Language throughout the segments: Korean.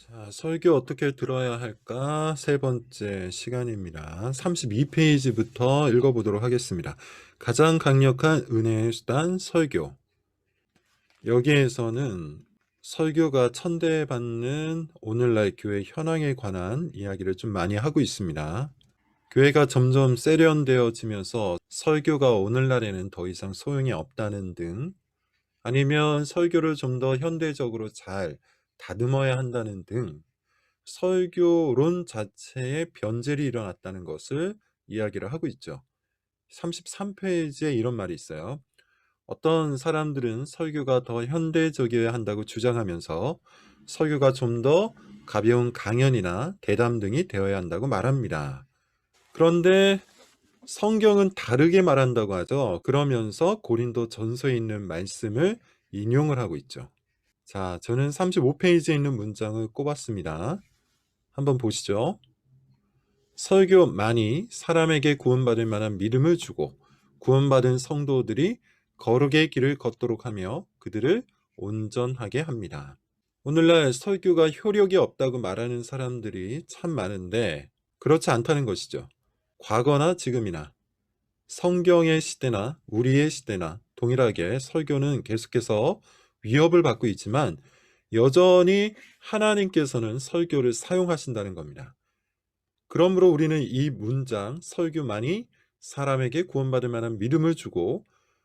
자, 설교 어떻게 들어야 할까? 세 번째 시간입니다. 32페이지부터 읽어보도록 하겠습니다. 가장 강력한 은혜의 수단 설교. 여기에서는 설교가 천대받는 오늘날 교회 현황에 관한 이야기를 좀 많이 하고 있습니다. 교회가 점점 세련되어지면서 설교가 오늘날에는 더 이상 소용이 없다는 등, 아니면 설교를 좀 더 현대적으로 잘 다듬어야 한다는 등 설교론 자체에 변질이 일어났다는 것을 이야기를 하고 있죠. 33페이지에 이런 말이 있어요. 어떤 사람들은 설교가 더 현대적이어야 한다고 주장하면서 설교가 좀 더 가벼운 강연이나 대담 등이 되어야 한다고 말합니다. 그런데 성경은 다르게 말한다고 하죠. 그러면서 고린도 전서에 있는 말씀을 인용을 하고 있죠. 자, 저는 35페이지에 있는 문장을 꼽았습니다. 한번 보시죠. 설교만이 사람에게 구원받을 만한 믿음을 주고 구원받은 성도들이 거룩의 길을 걷도록 하며 그들을 온전하게 합니다. 오늘날 설교가 효력이 없다고 말하는 사람들이 참 많은데 그렇지 않다는 것이죠. 과거나 지금이나 성경의 시대나 우리의 시대나 동일하게 설교는 계속해서 위협을 받고 있지만 여전히 하나님께서는 설교를 사용하신다는 겁니다. 그러므로 우리는 이 문장 설교만이 사람에게 구원받을 만한 믿음을 주고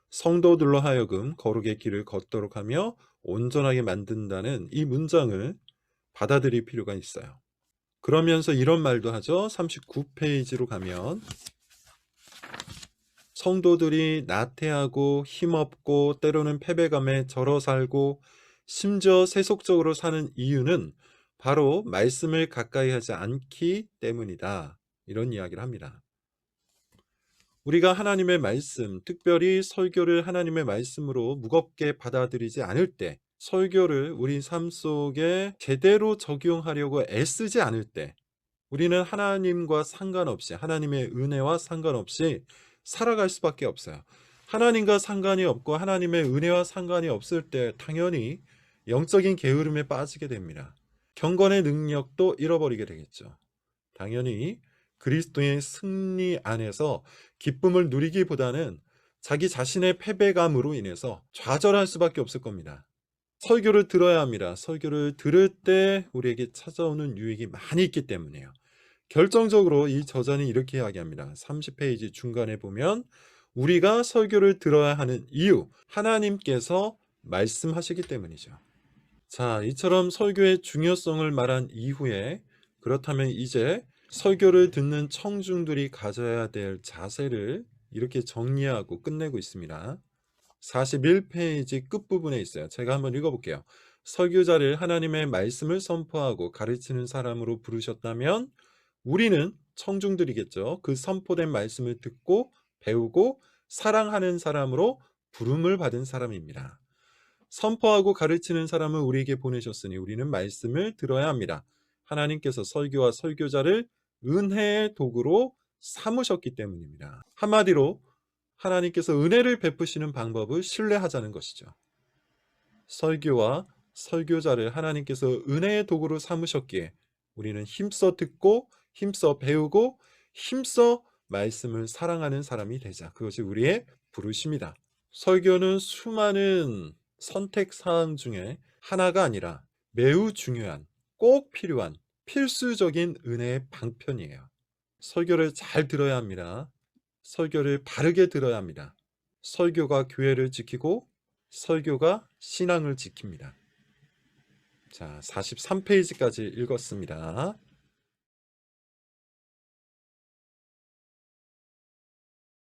성도들로 하여금 거룩의 길을 걷도록 하며 온전하게 만든다는 이 문장을 받아들일 필요가 있어요. 그러면서 이런 말도 하죠. 39페이지로 가면 성도들이 나태하고 힘없고 때로는 패배감에 절어 살고 심지어 세속적으로 사는 이유는 바로 말씀을 가까이 하지 않기 때문이다. 이런 이야기를 합니다. 우리가 하나님의 말씀, 특별히 설교를 하나님의 말씀으로 무겁게 받아들이지 않을 때, 설교를 우리 삶 속에 제대로 적용하려고 애쓰지 않을 때, 우리는 하나님과 상관없이, 하나님의 은혜와 상관없이 살아갈 수밖에 없어요. 하나님과 상관이 없고 하나님의 은혜와 상관이 없을 때 당연히 영적인 게으름에 빠지게 됩니다. 경건의 능력도 잃어버리게 되겠죠. 당연히 그리스도의 승리 안에서 기쁨을 누리기보다는 자기 자신의 패배감으로 인해서 좌절할 수밖에 없을 겁니다. 설교를 들어야 합니다. 설교를 들을 때 우리에게 찾아오는 유익이 많이 있기 때문이에요. 결정적으로 이 저자는 이렇게 이야기합니다. 30페이지 중간에 보면 우리가 설교를 들어야 하는 이유, 하나님께서 말씀하시기 때문이죠. 자, 이처럼 설교의 중요성을 말한 이후에 그렇다면 이제 설교를 듣는 청중들이 가져야 될 자세를 이렇게 정리하고 끝내고 있습니다. 41페이지 끝부분에 있어요. 제가 한번 읽어볼게요. 설교자를 하나님의 말씀을 선포하고 가르치는 사람으로 부르셨다면 우리는 청중들이겠죠. 그 선포된 말씀을 듣고 배우고 사랑하는 사람으로 부름을 받은 사람입니다. 선포하고 가르치는 사람을 우리에게 보내셨으니 우리는 말씀을 들어야 합니다. 하나님께서 설교와 설교자를 은혜의 도구로 삼으셨기 때문입니다. 한마디로 하나님께서 은혜를 베푸시는 방법을 신뢰하자는 것이죠. 설교와 설교자를 하나님께서 은혜의 도구로 삼으셨기에 우리는 힘써 듣고 힘써 배우고 힘써 말씀을 사랑하는 사람이 되자. 그것이 우리의 부르심이다. 설교는 수많은 선택 사항 중에 하나가 아니라 매우 중요한, 꼭 필요한 필수적인 은혜의 방편이에요. 설교를 잘 들어야 합니다. 설교를 바르게 들어야 합니다. 설교가 교회를 지키고 설교가 신앙을 지킵니다. 자, 43페이지까지 읽었습니다.